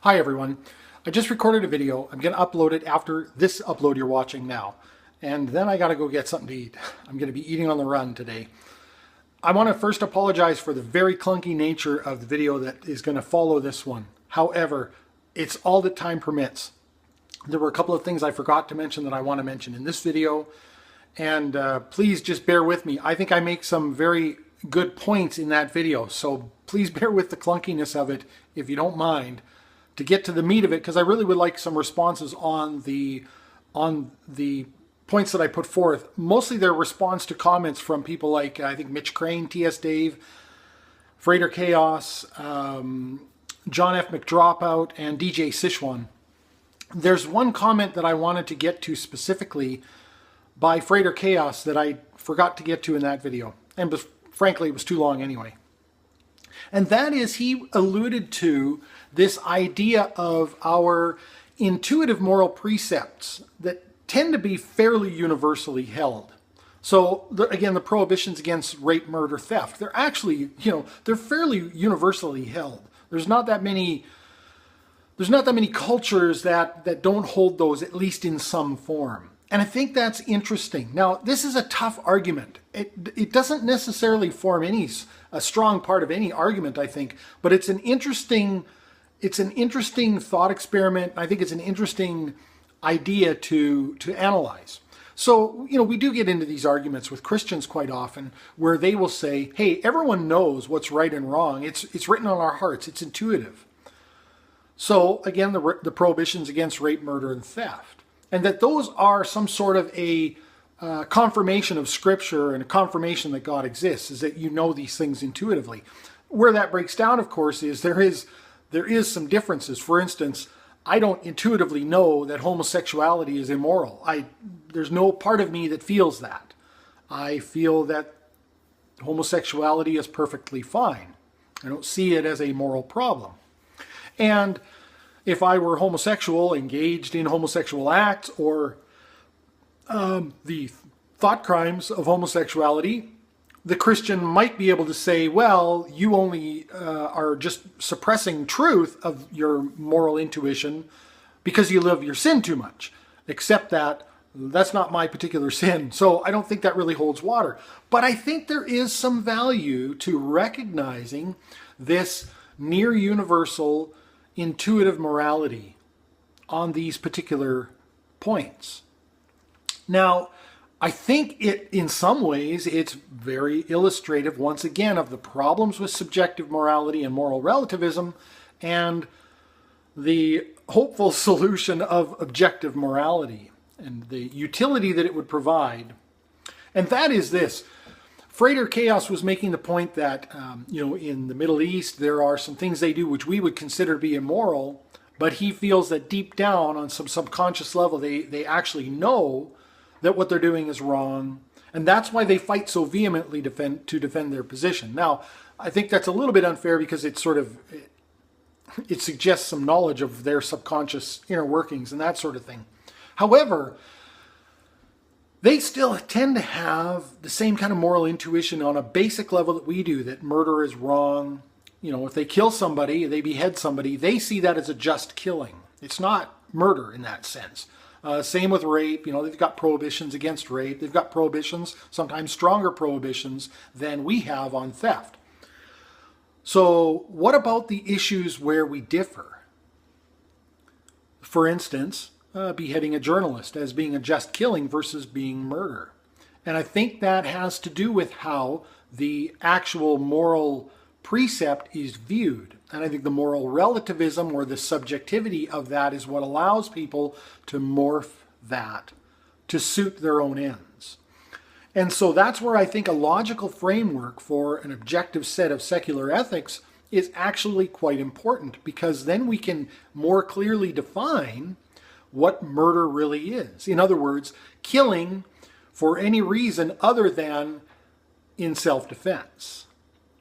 Hi everyone. I just recorded a video. I'm going to upload it after this upload you're watching now. And then I got to go get something to eat. I'm going to be eating on the run today. I want to first apologize for the very clunky nature of the video that is going to follow this one. However, it's all that time permits. There were a couple of things I forgot to mention that I want to mention in this video. And please just bear with me. I think I make some very good points in that video. So please bear with the clunkiness of it if you don't mind, to get to the meat of it, because I really would like some responses on the points that I put forth. Mostly their response to comments from people like, I think, Mitch Crane, T.S. Dave, Freighter Chaos, John F. McDropout, and DJ Sichuan. There's one comment that I wanted to get to specifically by Freighter Chaos that I forgot to get to in that video. And frankly, it was too long anyway. And that is, he alluded to this idea of our intuitive moral precepts that tend to be fairly universally held. So again, the prohibitions against rape, murder, theft, they're actually, they're fairly universally held. There's not that many cultures that don't hold those, at least in some form. And I think that's interesting. Now, this is a tough argument. It doesn't necessarily form a strong part of any argument, I think, but it's an interesting thought experiment. I think it's an interesting idea to analyze. So, we do get into these arguments with Christians quite often where they will say, hey, everyone knows what's right and wrong. It's written on our hearts. It's intuitive. So, again, the prohibitions against rape, murder, and theft. And that those are some sort of a confirmation of Scripture and a confirmation that God exists, is that you know these things intuitively. Where that breaks down, of course, is there is some differences. For instance, I don't intuitively know that homosexuality is immoral. There's no part of me that feels that. I feel that homosexuality is perfectly fine. I don't see it as a moral problem. And if I were homosexual, engaged in homosexual acts, or the thought crimes of homosexuality, the Christian might be able to say, well, you only are just suppressing truth of your moral intuition because you love your sin too much. Except that's not my particular sin. So I don't think that really holds water. But I think there is some value to recognizing this near universal intuitive morality on these particular points. Now, I think in some ways, it's very illustrative, once again, of the problems with subjective morality and moral relativism and the hopeful solution of objective morality and the utility that it would provide. And that is this. Freighter Chaos was making the point that, in the Middle East, there are some things they do which we would consider to be immoral, but he feels that deep down on some subconscious level, they actually know that what they're doing is wrong. And that's why they fight so vehemently to defend their position. Now, I think that's a little bit unfair because it suggests some knowledge of their subconscious inner workings and that sort of thing. However, they still tend to have the same kind of moral intuition on a basic level that we do, that murder is wrong. If they kill somebody, they behead somebody, they see that as a just killing. It's not murder in that sense. Same with rape. They've got prohibitions against rape. They've got prohibitions, sometimes stronger prohibitions than we have on theft. So what about the issues where we differ? For instance, beheading a journalist as being a just killing versus being murder. And I think that has to do with how the actual moral precept is viewed. And I think the moral relativism or the subjectivity of that is what allows people to morph that to suit their own ends. And so that's where I think a logical framework for an objective set of secular ethics is actually quite important, because then we can more clearly define what murder really is. In other words, killing for any reason other than in self-defense.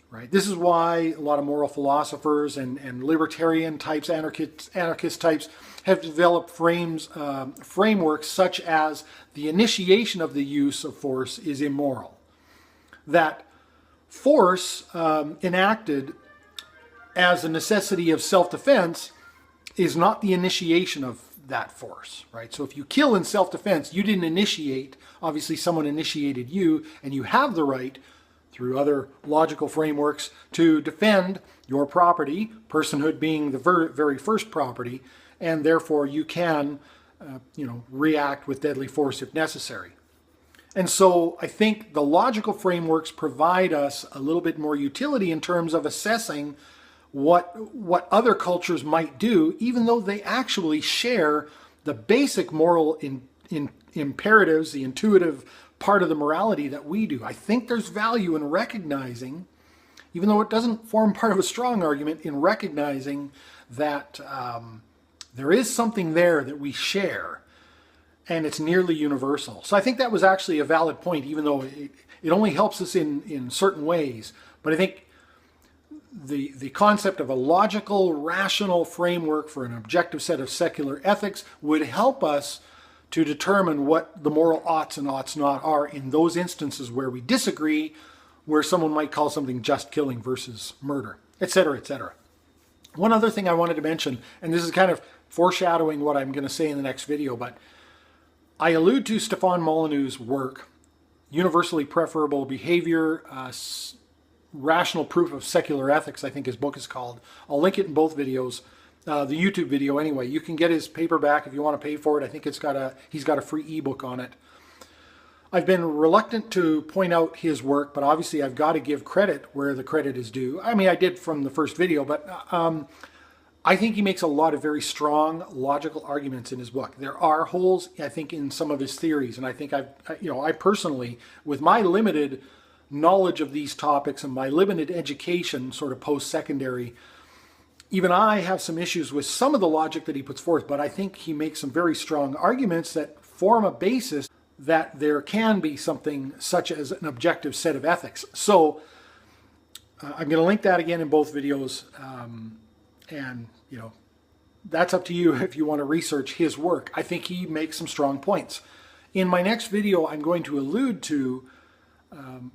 Right? This is why a lot of moral philosophers and libertarian types, anarchist types, have developed frameworks such as the initiation of the use of force is immoral. That force enacted as a necessity of self-defense is not the initiation of that force, right? So if you kill in self-defense, you didn't initiate. Obviously, someone initiated you, and you have the right, through other logical frameworks, to defend your property, personhood being the very first property, and therefore you can, react with deadly force if necessary. And so I think the logical frameworks provide us a little bit more utility in terms of assessing what other cultures might do, even though they actually share the basic moral imperatives, the intuitive part of the morality that we do. I think there's value in recognizing, even though it doesn't form part of a strong argument, in recognizing that there is something there that we share, and it's nearly universal. So I think that was actually a valid point, even though it only helps us in certain ways. But I think the concept of a logical, rational framework for an objective set of secular ethics would help us to determine what the moral oughts and oughts not are in those instances where we disagree, where someone might call something just killing versus murder, etc., etc. One other thing I wanted to mention, and this is kind of foreshadowing what I'm going to say in the next video, but I allude to Stefan Molyneux's work, Universally Preferable Behavior, Rational Proof of Secular Ethics, I think his book is called. I'll link it in both videos. The YouTube video anyway. You can get his paperback if you want to pay for it. I think he's got a free ebook on it. I've been reluctant to point out his work, but obviously I've got to give credit where the credit is due. I mean, I did from the first video, but I think he makes a lot of very strong logical arguments in his book. There are holes, I think, in some of his theories, and I think I personally, with my limited knowledge of these topics and my limited education, sort of post-secondary, even I have some issues with some of the logic that he puts forth, but I think he makes some very strong arguments that form a basis that there can be something such as an objective set of ethics. So I'm going to link that again in both videos, and that's up to you if you want to research his work. I think he makes some strong points. In my next video, I'm going to allude to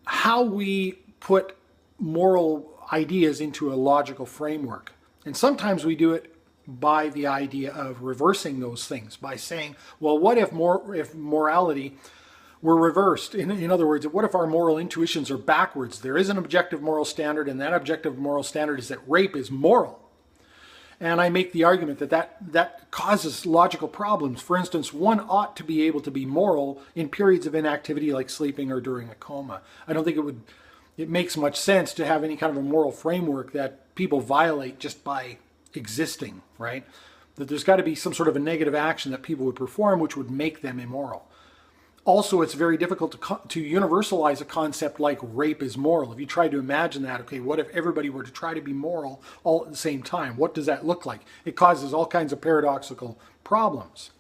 how we put moral ideas into a logical framework. And sometimes we do it by the idea of reversing those things, by saying, well, what if morality were reversed? In other words, what if our moral intuitions are backwards? There is an objective moral standard, and that objective moral standard is that rape is moral. And I make the argument that causes logical problems. For instance, one ought to be able to be moral in periods of inactivity like sleeping or during a coma. I don't think it makes much sense to have any kind of a moral framework that people violate just by existing, right? That there's got to be some sort of a negative action that people would perform which would make them immoral. Also, it's very difficult to universalize a concept like rape is moral. If you try to imagine that, okay, what if everybody were to try to be moral all at the same time? What does that look like? It causes all kinds of paradoxical problems.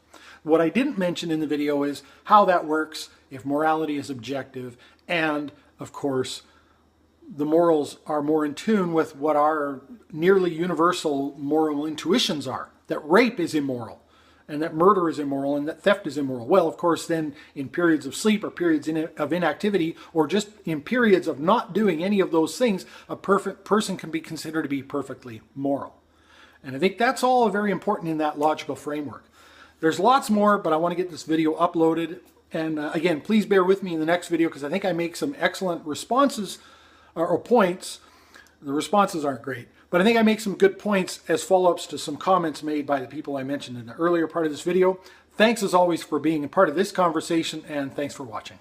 What I didn't mention in the video is how that works if morality is objective, and of course, the morals are more in tune with what our nearly universal moral intuitions are, that rape is immoral, and that murder is immoral, and that theft is immoral. Well, of course, then in periods of sleep or periods of inactivity, or just in periods of not doing any of those things, a perfect person can be considered to be perfectly moral. And I think that's all very important in that logical framework. There's lots more, but I want to get this video uploaded. And again, please bear with me in the next video, because I think I make some excellent responses or points. The responses aren't great, but I think I make some good points as follow-ups to some comments made by the people I mentioned in the earlier part of this video. Thanks as always for being a part of this conversation, and thanks for watching.